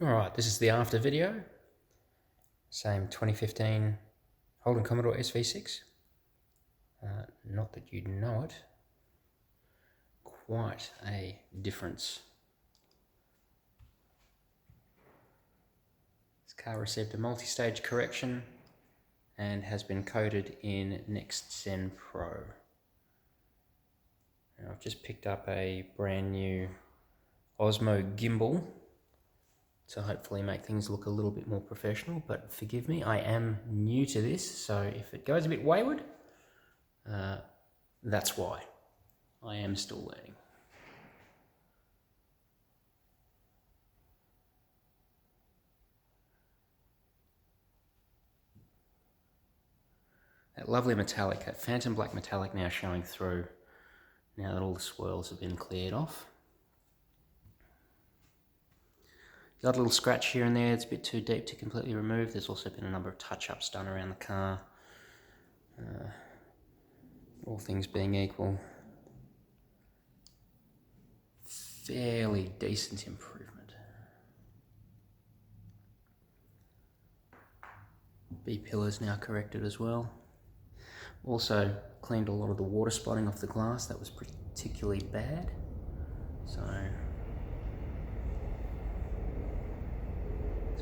Alright, this is the after video. Same 2015 Holden Commodore SV6. Not that you'd know it. Quite a difference. This car received a multi-stage correction and has been coated in NXTZEN Pro. Now, I've just picked up a brand new Osmo gimbal to hopefully make things look a little bit more professional, but forgive me, I am new to this, so if it goes a bit wayward, that's why. I am still learning. That lovely metallic, that phantom black metallic now showing through, now that all the swirls have been cleared off. Got a little scratch here and there, it's a bit too deep to completely remove. There's also been a number of touch-ups done around the car. All things being equal, fairly decent improvement. B-pillars now corrected as well. Also cleaned a lot of the water spotting off the glass, that was particularly bad. So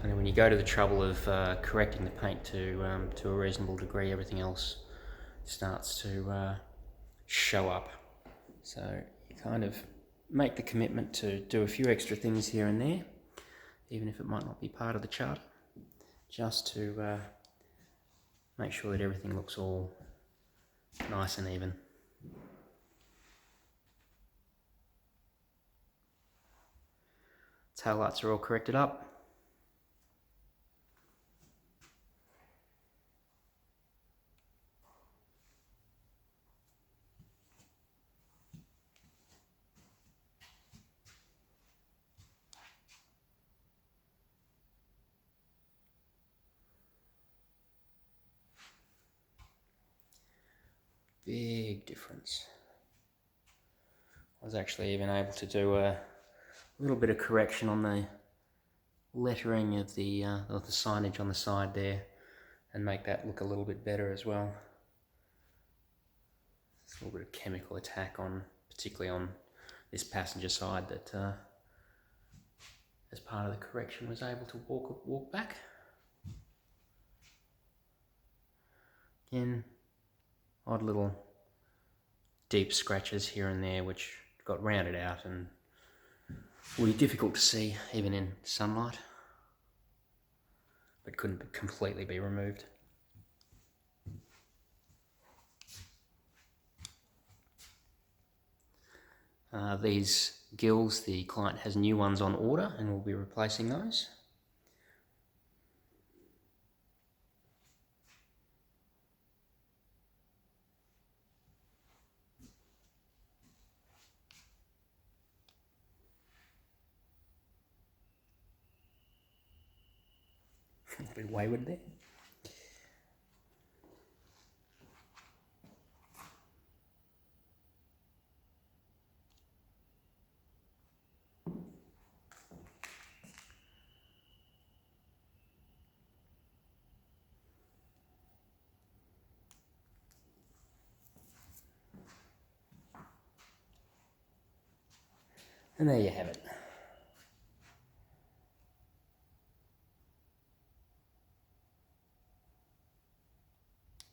when you go to the trouble of correcting the paint to a reasonable degree, everything else starts to show up. So you kind of make the commitment to do a few extra things here and there, even if it might not be part of the charter, just to make sure that everything looks all nice and even. Taillights are all corrected up. Big difference. I was actually even able to do a little bit of correction on the lettering of the signage on the side there and make that look a little bit better as well. There's a little bit of chemical attack on, particularly on this passenger side, that as part of the correction was able to walk back. Again, odd little deep scratches here and there which got rounded out and were difficult to see even in sunlight, but couldn't completely be removed. These gills, the client has new ones on order and we'll be replacing those. A bit wayward there. And there you have it.